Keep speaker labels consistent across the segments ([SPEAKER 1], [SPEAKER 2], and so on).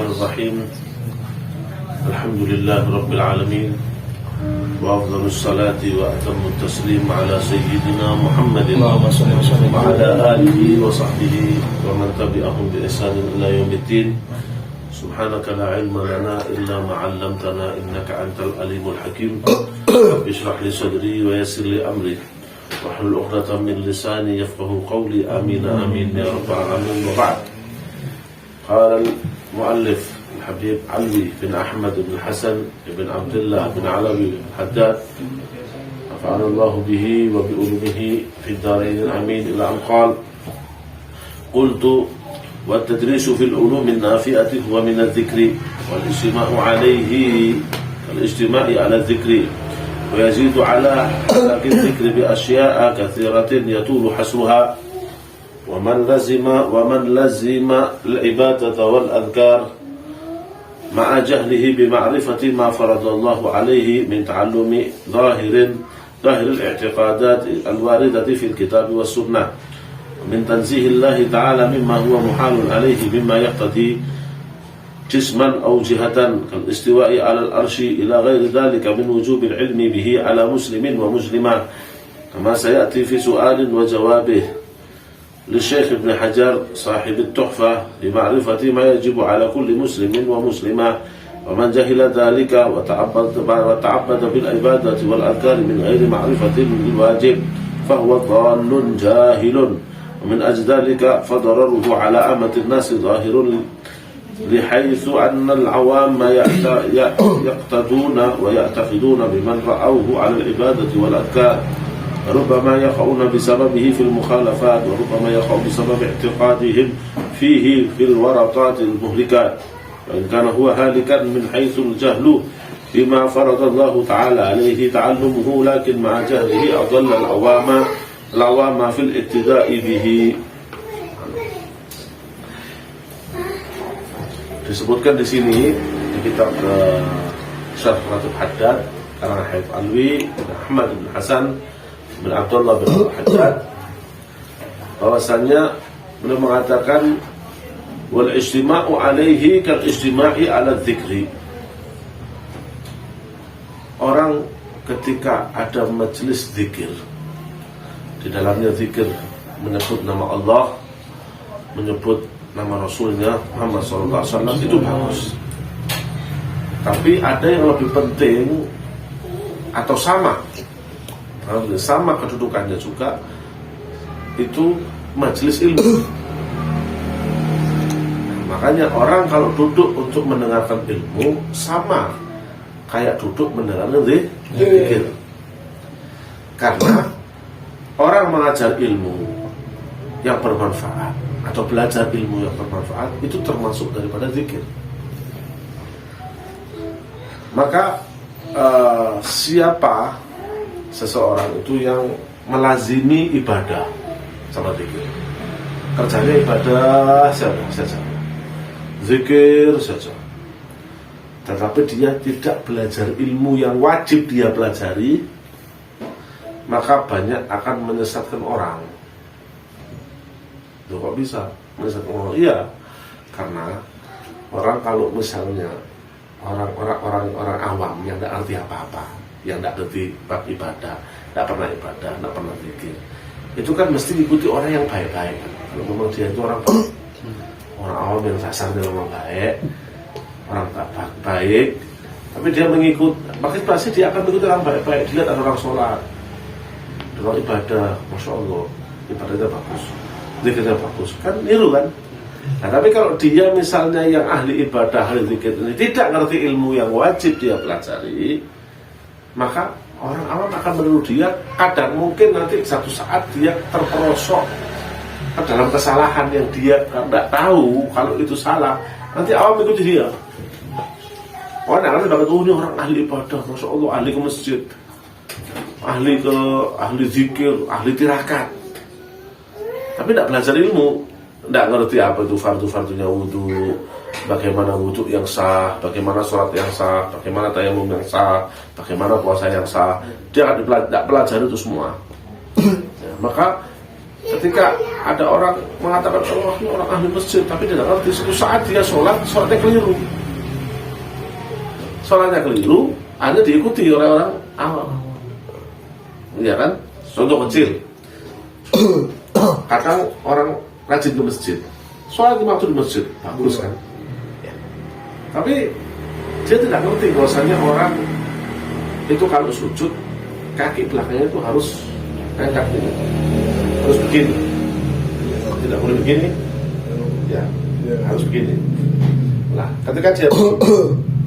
[SPEAKER 1] Bismillahirrahmanirrahim. Alhamdulillah Rabbil Alamin. Wa afdhalus salati wa atamut taslim ala Sayyidina Muhammadin wa ala alihi wa sahbihi wa man tabi'ahum bi ihsanin ila yaumiddin. Subhanaka la ilma lana illa ma 'allamtana innaka antal alimul hakim. Rabbi shrah li sadri wa yassir li amri wahlul 'uqdatam min lisani yafqahu qawli. Amin amin ya rabbal alamin. Wa ba'd. قال المؤلف الحبيب علوي بن أحمد بن حسن بن عبد الله بن علوي الحداد نفعنا الله به وبعلومه في الدارين آمين، إلى أن قال: قلت: والتدريس في العلوم النافئة هو من الذكر، والاجتماع عليه الاجتماع على الذكر، ويزيد على الذكر بأشياء كثيرة يطول حصرها. ومن لزم العبادة والأذكار مع جهله بمعرفة ما فرض الله عليه من تعلم ظاهر الاعتقادات الواردة في الكتاب والسنة، من تنزيه الله تعالى مما هو محال عليه مما يقتضي جسما أو جهة كالاستواء على الأرش إلى غير ذلك من وجوب العلم به على مسلم ومسلمة، كما سيأتي في سؤال وجوابه للشيخ ابن حجر صاحب التحفة بمعرفة ما يجب على كل مسلم ومسلمة. ومن جهل ذلك وتعبد بالعبادة والأذكار من غير معرفة بالواجب فهو ضال جاهل. ومن أجل ذلك فضرره على عامة الناس ظاهر، لحيث أن العوام يقتدون ويعتقدون بمن رأوه على العبادة والأذكار، ربما يقعون بسببه في المخالفات، وربما يقع بسبب اعتقادهم فيه في الورطات المهلكات، وإن كان هو هالكا من حيث الجهل بما فرض الله تعالى عليه تعلمه، لكن مع جهله أضل العوام في الاقتداء به. Disebutkan di sini di kitab Syarh Ratib Haddad karena Habib Alwi bin Ahmad bin Hasan bin Abdullah bin Haddad, bahwasannya beliau mengatakan wal ijtima'u alaihi kal ijtima'i ala dzikri. Orang ketika ada majelis zikir, di dalamnya zikir menyebut nama Allah, menyebut nama Rasulnya Muhammad SAW, itu bagus. Tapi ada yang lebih penting atau sama kedudukannya juga, itu majelis ilmu. Makanya orang kalau duduk untuk mendengarkan ilmu sama kayak duduk mendengarkan zikir. Karena orang mengajar ilmu yang bermanfaat atau belajar ilmu yang bermanfaat itu termasuk daripada zikir. Maka siapa seseorang itu yang melazimi ibadah sama zikir, kerjanya ibadah saja, zikir saja, tetapi dia tidak belajar ilmu yang wajib dia pelajari, maka banyak akan menyesatkan orang. Loh, kok bisa menyesatkan orang? Iya, karena orang kalau misalnya orang awam yang tidak arti apa-apa, yang tidak ngerti bab ibadah, tidak pernah ibadah, tidak pernah zikir, itu kan mesti ikuti orang yang baik-baik. Kalau memang dia itu orang awam yang dasarnya memang baik, orang tak baik, tapi dia mengikut, maka pasti dia akan mengikuti orang baik-baik. Dilihat ada orang sholat, orang ibadah, masya Allah, ibadahnya bagus, zikirnya bagus, kan niru kan. Nah, tapi kalau dia misalnya yang ahli ibadah, ahli zikir ini tidak ngerti ilmu yang wajib dia pelajari, maka orang awam akan meniru dia. Kadang mungkin nanti satu saat dia terperosok ke dalam kesalahan yang dia tidak tahu kalau itu salah, nanti awam ikuti dia. Orang nanti dapat ini orang ahli ibadah, masya Allah, ahli ke masjid, ahli zikir, ahli tirakat, tapi tidak belajar ilmu, tidak ngerti apa itu fardu-fardunya wudu, bagaimana wudhu yang sah, bagaimana sholat yang sah, bagaimana tayamum yang sah, bagaimana puasa yang sah. Dia akan tidak pelajari itu semua. Ya, maka Ketika ada orang mengatakan Allah ini orang ahli masjid, tapi tidak ngerti, suatu saat dia sholatnya keliru. Sholatnya keliru, hanya diikuti oleh orang awam. Iya kan? Contoh kecil. Kadang orang rajin ke masjid, sholat waktu di masjid, bagus kan? Tapi dia tidak ngerti bahwasanya orang itu kalau sujud, kaki belakangnya itu harus angkat ini, harus begini, tidak boleh begini, ya harus begini. Nah, ketika dia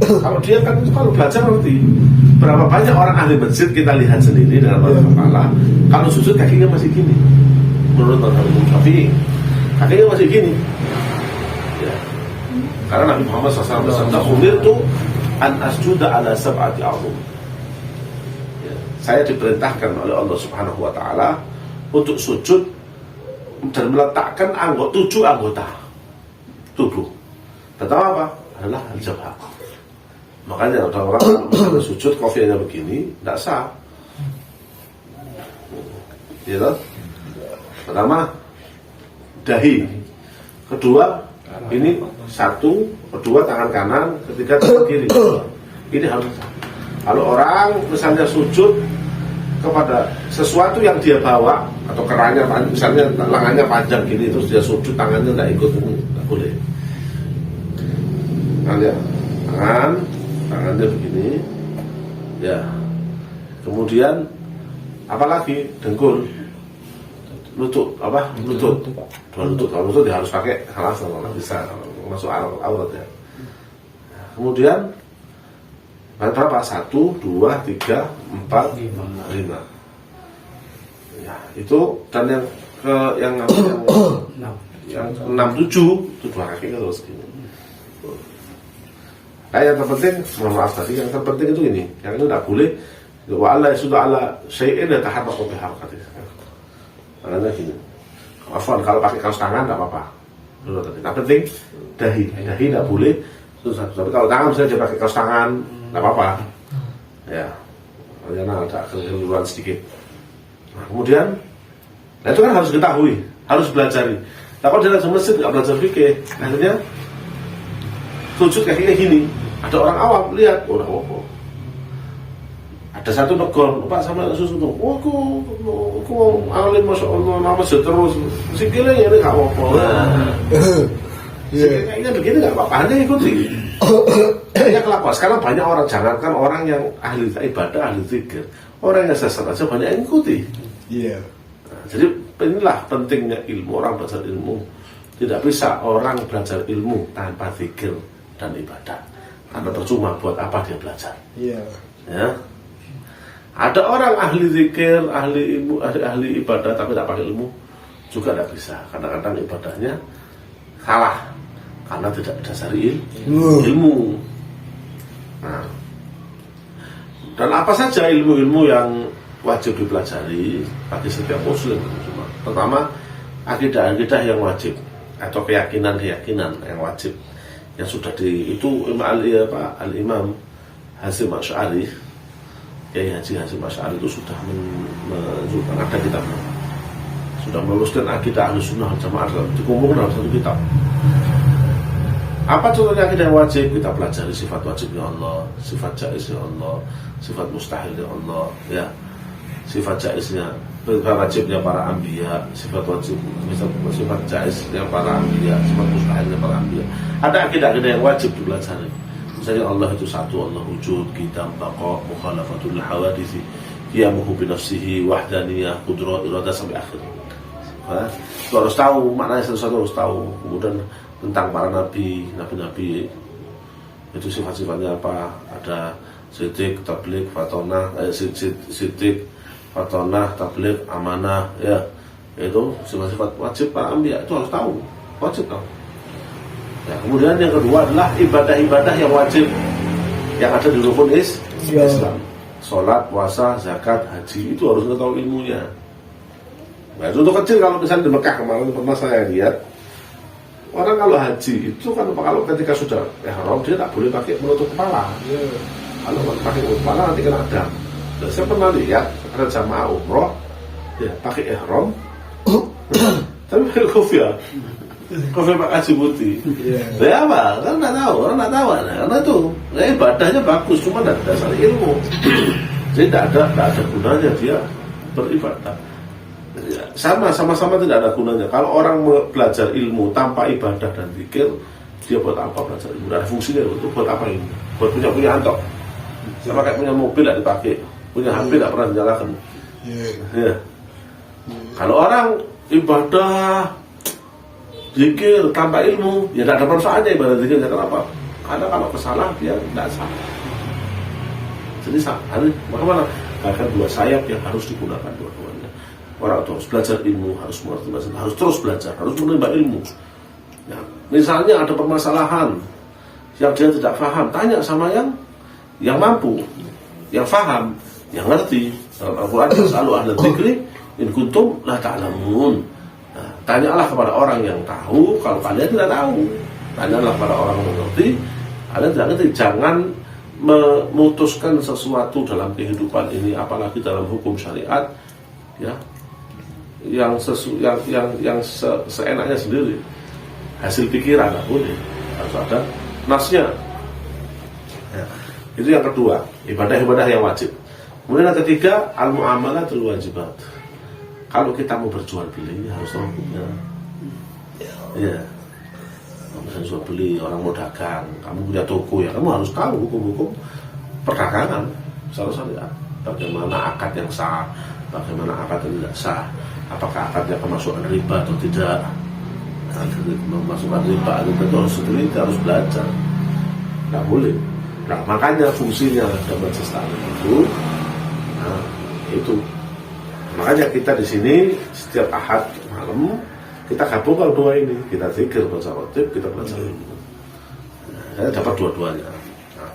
[SPEAKER 1] kalau dia kan itu kalau belajar ngerti. Berapa banyak orang ahli masjid kita lihat sendiri dalam kepala, kalau sujud kakinya masih gini. Menurut Imam Syafi'i, kakinya masih gini. Ya. Karena Nabi Muhammad SAW bersabda, "Umirtu an asjuda ala sab'ati a'dhum." Saya diperintahkan oleh Allah Subhanahu wa Ta'ala untuk sujud dan meletakkan 7 anggota tubuh. Pertama apa? Adalah al-jabhah. Makanya orang-orang misalnya sujud kofianya begini, tidak sah. Gitu? Pertama, dahi. Kedua, ini 1, kedua tangan kanan, ketiga tangan kiri. Ini harus sah. Kalau orang misalnya sujud kepada sesuatu yang dia bawa atau kerahnya, misalnya lengannya panjang gini, terus dia sujud tangannya tidak ikut, tidak boleh. Nah, tangannya begini, ya. Kemudian apalagi dengkul, lutut, lutut, 2 lutut. Kalau lutut dia harus pakai halas, kalau bisa masuk aurat ya. Kemudian berapa? 1, 2, 3, 4, 5. Ya, itu dan yang 6, 7 itu 2 kaki terus gini. Nah, yang terpenting, mohon maaf tadi, yang terpenting itu ini, yang itu tidak boleh. Wa Allah sudah ala syai'in yataharraku bi harakatihi. Makanya gini. Afwan, kalau pakai kaos tangan tidak apa-apa. Yang penting dahi tidak boleh. Itu satu. Tapi kalau tangan bisa dia pakai kaos tangan, tidak apa-apa. Ya, karena ada keliruan sedikit. Nah, kemudian, itu kan harus diketahui, harus belajari. Nah, kalau dia langsung masjid nggak belajar fikih, akhirnya sujud kakinya gini. Ada orang awam lihat, oh, ada satu negor, Pak sama susu tuh, aku alim masya Allah, nama terus, sikilnya ini nggak apa-apa. Sikilnya begini nggak apa-apa, hanya ikuti. Ya kelakuan. Sekarang banyak orang, jangankan orang yang ahli ibadah, ahli zikir, orang yang sesat aja banyak yang ikuti. Iya. Nah, jadi inilah pentingnya ilmu, orang belajar ilmu. Tidak bisa orang belajar ilmu tanpa zikir dan ibadah. Karena percuma, buat apa dia belajar? Iya. Ya. Ada orang ahli zikir, ahli ilmu, ahli ibadah tapi tidak pakai ilmu juga tidak bisa. Kadang-kadang ibadahnya kalah karena tidak berdasari ilmu. Nah, dan apa saja ilmu-ilmu yang wajib dipelajari bagi setiap muslim. Pertama, akidah-akidah yang wajib atau keyakinan-keyakinan yang wajib yang sudah itu Al-Imam Hasyim Asy'ari, Kiai Haji Hasyim Asy'ari itu sudah menunjukkan ada kitab, sudah meluluskan akidah Ahlussunnah wal Jamaah dikumpulkan dalam satu kitab. Apa contohnya akidah yang wajib? Kita pelajari sifat wajibnya Allah, sifat jaiznya Allah, sifat mustahilnya Allah, ya, sifat jaiznya, wajibnya para anbiya, sifat wajib, sifat jaiznya para anbiya, sifat mustahilnya para anbiya. Ada akidah-akidah yang wajib dipelajari. Misalnya Allah itu satu, Allah wujud, qidam, baqa, mukhalafatul hawadits, qiyamuhu bi nafsihi, wahdaniyah, qudrah, iradah sampai akhir. Itu harus tahu, maknanya satu-satu harus tahu. Kemudian tentang para nabi itu sifat-sifatnya apa? Ada siddiq, tabligh, fatonah, siddiq, fatonah, tabligh, amanah, ya. Itu sifat-sifat wajib para anbiya, itu harus tahu, wajib tahu. Ya, kemudian yang kedua adalah ibadah-ibadah yang wajib yang ada di rukun Islam. Salat, puasa, zakat, haji, itu harus tahu ilmunya. Nah, contoh kecil, kalau misalnya di Mekah kemarin pernah saya lihat, orang kalau haji itu kan kalau ketika sudah ihram dia tak boleh pakai menutup kepala. Kalau pakai menutup kepala nanti kena dam. Saya pernah lihat ada jamaah umroh, ya pakai ihram, Tapi pakai kopi Pak Haji Putih. Ya apa? Kan nggak tahu, orang nggak tahu. Karena itu, ibadahnya bagus, cuma dari dasar ilmu. Jadi tidak ada gunanya dia beribadah. Ya, sama-sama tidak ada gunanya. Kalau orang belajar ilmu tanpa ibadah dan zikir, dia buat apa belajar ilmu? Ada fungsinya itu buat apa ini? Buat punya antok. Sama kayak punya mobil tidak dipakai, punya HP tidak pernah dinyalakan. Ya. Kalau orang ibadah zikir tanpa ilmu, ya tidak ada manfaatnya ibadah zikirnya. Kenapa? Karena kalau kesalahan dia tidak sah. Jadi bagaimana? Bahkan dua sayap yang harus digunakan dua-duanya. Orang itu harus belajar ilmu, harus mengerti bahasa, harus terus belajar, harus menimba ilmu. Ya, misalnya ada permasalahan yang dia tidak paham, tanya sama yang mampu, yang paham, yang ngerti. Dalam Al-Quran, selalu ahla dzikri in kuntum la ta'lamun. Nah, tanyalah kepada orang yang tahu kalau kalian tidak tahu. Tanyalah kepada orang yang mengerti, kalian tidak ngerti. Jangan memutuskan sesuatu dalam kehidupan ini, apalagi dalam hukum syariat, ya, yang seenaknya sendiri, hasil pikiran nggak boleh, harus ada nasnya. Ya, itu yang kedua, ibadah-ibadah yang wajib. Kemudian yang ketiga, al-muamalatul wajibat. Kalau kita mau berjual beli harus tahu hukumnya. Ya. Misalnya jual beli, orang mau dagang, kamu punya toko ya, kamu harus tahu hukum-hukum perdagangan secara syariat. Bagaimana akad yang sah, bagaimana akad yang tidak sah, apakah akadnya kemasukan riba atau tidak. Nah, memasukkan riba itu harus sendiri, harus belajar. Tidak boleh. Nah, makanya fungsinya dalam majelis taklim itu, nah, itu. Makanya kita di sini setiap Ahad malam kita gabungkan dua ini, kita zikir, baca khotib, kita belajar ilmu. Nah, saya dapat dua-duanya. Nah.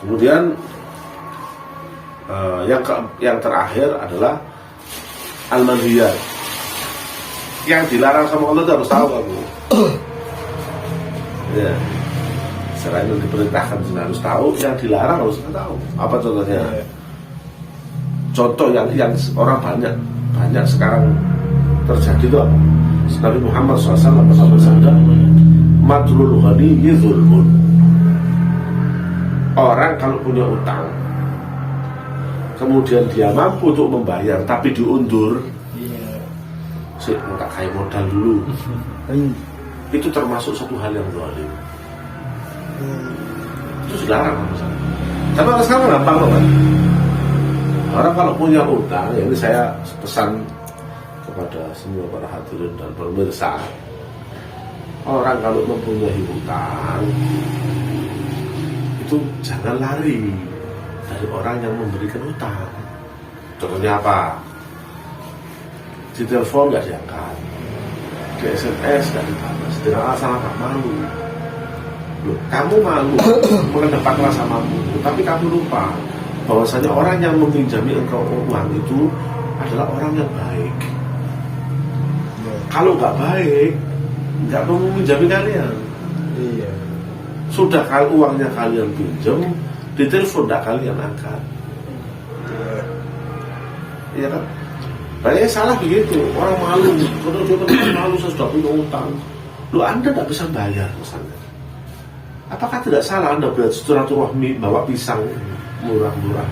[SPEAKER 1] Kemudian yang terakhir adalah al-manhiyat. Yang dilarang sama Allah itu harus tahu kamu. Ya. Selain yang diperintahkan harus tahu, yang dilarang harus tahu. Apa contohnya? Contoh yang orang banyak sekarang terjadi itu apa? Nabi Muhammad SAW bersabda, madrul ghani zulmun. Orang kalau punya utang, kemudian dia mampu untuk membayar tapi diundur, sih tak kayak modal dulu, itu termasuk satu hal yang zalim. Itu dilarang misalnya. Tapi orang sekarang gampang loh kan. Orang kalau punya utang, ya ini saya pesan kepada semua para hadirin dan pemirsa. Orang kalau mempunyai utang, itu jangan lari dari orang yang memberikan utang. Contohnya apa? Di telepon nggak diangkat, di SMS nggak dibalas, dengan alasan apa? Malu. Loh, kamu malu mengedepankan rasa malu, tapi kamu lupa bahwasanya orang yang meminjami engkau uang itu adalah orang yang baik. Kalau nggak baik, nggak mau meminjami kalian. Iya. Sudah kalau uangnya kalian pinjam, ditelepon nggak kalian angkat. Iya kan? Banyak salah begitu. Orang malu, kalau dia malu saya sudah punya utang. Loh, Anda nggak bisa bayar misalnya. Apakah tidak salah Anda bersilaturahmi bawa pisang murah-murah?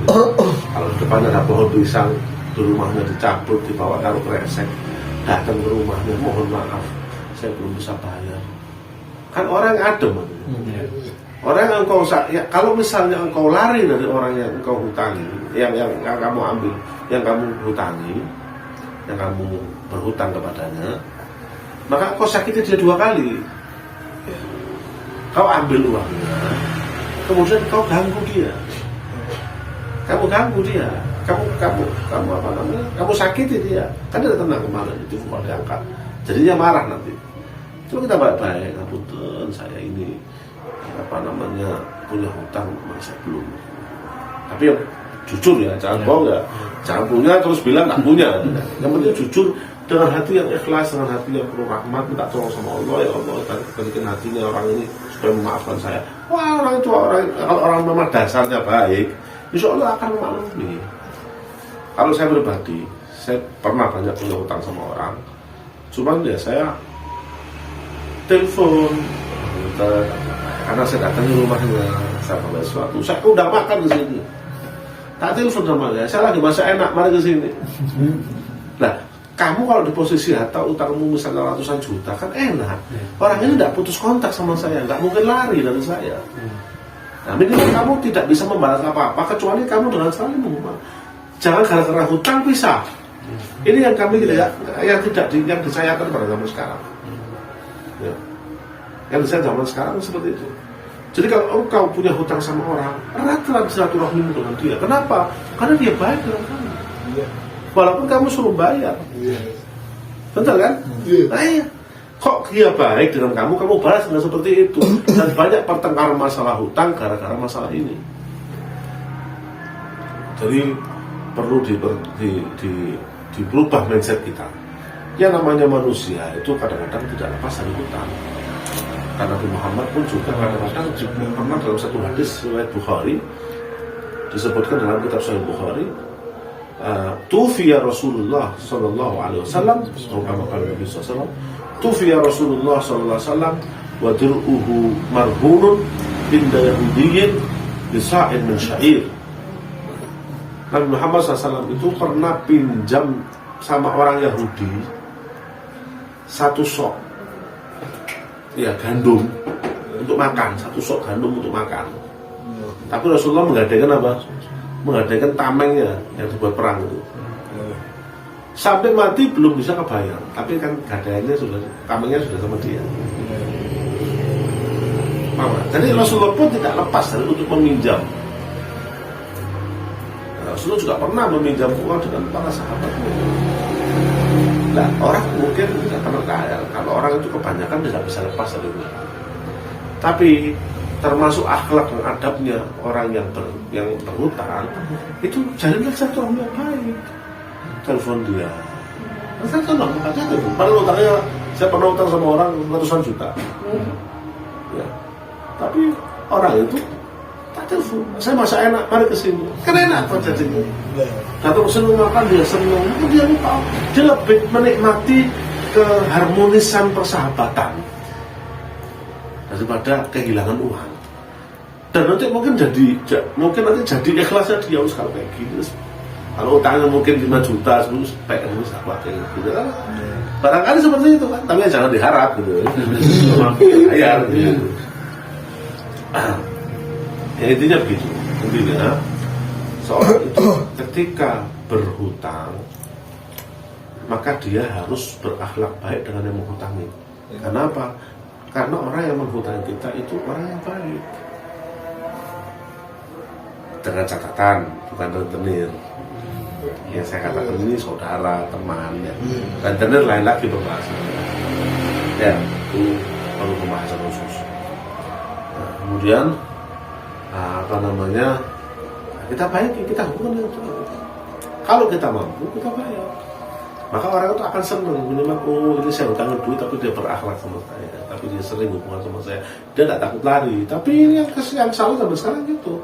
[SPEAKER 1] Kalau depannya ada pohon pisang, di rumahnya dicabut, dibawa taruh kresek, datang ke rumahnya, mohon maaf, saya belum bisa bayar. Kan orang adem. Orang yang engkau, ya, kalau misalnya engkau lari dari orang yang engkau hutangi, yang kamu ambil, yang kamu hutangi, yang kamu berhutang kepadanya, maka engkau sakiti dia dua kali. Kau ambil uangnya, kemudian kau ganggu dia. Kamu ganggu dia, kamu apa namanya? Kamu sakiti dia. Kan dia tenang kemana itu kalau diangkat. Jadinya marah nanti. Coba kita baik-baik, ngapunten, saya ini apa namanya punya hutang, masa belum. Tapi yang jujur ya, jangan bohong ya. Jangan punya terus bilang nggak punya. Yang penting jujur dengan hati yang ikhlas, dengan hati yang penuh rahmat, minta tolong sama Allah, ya Allah, berikan hatinya orang ini supaya memaafkan saya. Wah, orang itu kalau orang memang dasarnya baik, insya Allah akan memaklumi. Kalau saya pribadi, saya pernah banyak punya hutang sama orang, cuman ya saya telepon karena saya datang ke rumahnya, saya bawa sesuatu, saya udah makan ke sini, tak telepon sama dia, saya lagi masak enak, mari ke sini. Nah, kamu kalau di posisi harta utangmu misalnya ratusan juta kan enak, orang ini tidak putus kontak sama saya, nggak mungkin lari dari saya. Nah, minimal kamu tidak bisa membalas apa-apa kecuali kamu dengan saling mengumumkan. Jangan gara-gara hutang pisah. Ini yang kami tidak, yang disayangkan pada zaman sekarang. Ya. Yang disayangkan zaman sekarang seperti itu. Jadi kalau engkau punya hutang sama orang, eratlah silaturahmimu dengan dia. Kenapa? Karena dia baik dengan kamu. Walaupun kamu suruh bayar. Betul kan? Nah, iya. Kok dia baik dengan kamu balas dengan seperti itu. Dan banyak pertengkaran masalah hutang gara-gara masalah ini. Jadi perlu diberubah mindset kita. Yang namanya manusia itu kadang-kadang tidak lepas dari hutang. Karena Nabi Muhammad pun juga kadang-kadang pernah dalam satu hadis riwayat Bukhari disebutkan dalam kitab Sahih Bukhari, tufiya Rasulullah sallallahu alaihi wasallam, Nabi sallallahu tufiya Rasulullah sallallahu alaihi wasallam wa dir'uhu marhunun inda yahudiyyin bisa'in min sya'ir. Nabi Muhammad SAW itu pernah pinjam sama orang Yahudi satu sok ya gandum untuk makan, satu sok gandum untuk makan. Tapi Rasulullah menggadaikan apa? Menggadaikan tamengnya yang dibuat perang itu. Sampai mati belum bisa kebayar, tapi kan gadaiannya sudah, tamengnya sudah sama dia. Jadi Rasulullah pun tidak lepas dari untuk meminjam. Rasulullah juga pernah meminjam uang dengan para sahabatnya. Nah, orang mungkin tidak pernah kaya. Kalau orang itu kebanyakan tidak bisa lepas dari itu. Tapi termasuk akhlak dan adabnya orang yang berhutang itu jalanlah satu orang yang baik. Telepon dia. Saya kan nggak aja tuh. Padahal utangnya saya pernah utang sama orang ratusan juta. Ya. Tapi orang itu telepon, saya masak enak, mari kesini. Kan enak kok jadinya. Atau seneng makan dia seneng, dia lupa. Dia lebih menikmati keharmonisan persahabatan daripada kehilangan uang. Dan nanti mungkin nanti jadi ikhlasnya dia harus kalau kayak gini. Kalau utangnya mungkin 5 juta, 10 pengen harus apa kayak gitu kan. Barangkali seperti itu kan, tapi jangan diharap gitu. Mampu bayar gitu. Ya intinya begitu. Intinya seorang itu ketika berhutang maka dia harus berakhlak baik dengan yang menghutangi. Kenapa? Karena orang yang menghutangi kita itu orang yang baik. Dengan catatan bukan rentenir. Yang saya katakan ini saudara, teman ya. Rentenir lain lagi berbahasa. Ya, itu perlu pembahasan khusus. Nah, kemudian kita baik, kita hubungan dengan Tuhan. Kalau kita mampu, kita bayar. Maka orang itu akan senang minimal, ini saya hutangin duit tapi dia berakhlak sama saya, tapi dia sering hubungan sama saya, dia tidak takut lari. Tapi ini yang salah sampai sekarang gitu.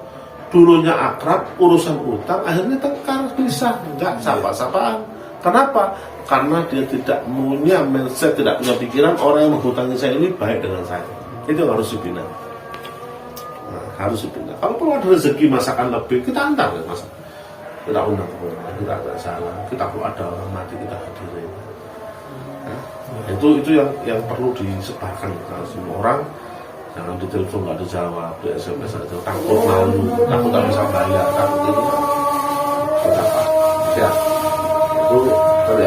[SPEAKER 1] Dulunya akrab, urusan utang, akhirnya tengkar, pisah, enggak sapa-sapaan. Kenapa? Karena dia tidak punya mindset, tidak punya pikiran orang yang menghutangi saya ini baik dengan saya. Itu harus dibina. Harus dipindah. Kalau perlu ada rezeki masakan lebih, kita antar ya masak. Kita undang orang, kita ada salah. Kita perlu ada orang mati, kita hadirin. Nah, itu yang perlu disebarkan ke semua orang. Jangan ditelepon nggak dijawab, di SMS aja takut malu, takut tak bisa bayar, takut itu. Kenapa? Ya,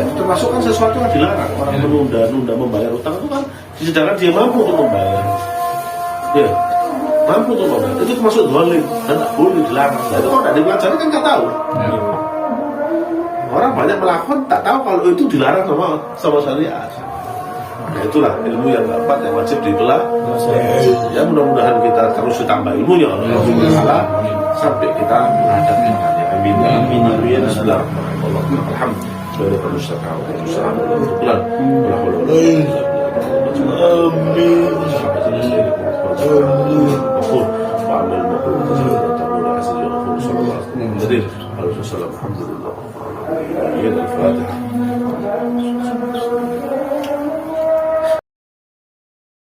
[SPEAKER 1] itu termasuk kan sesuatu yang dilarang. Orang menunda membayar utang itu kan, sedangkan dia mampu untuk membayar. Ya. Mampu tuh membayar, itu termasuk zalim dan tak boleh dilarang. Nah, itu kalau tidak dipelajari kan nggak tahu. Orang banyak melakukan tak tahu kalau itu dilarang sama syariat. Nah, itulah ilmu yang dapat yang wajib dibelah. Ya mudah-mudahan kita terus ditambah ilmunya Allah sampai kita menghadap Tuhan. Amin. Amin. Bismillahirrahmanirrahim. Alhamdulillah.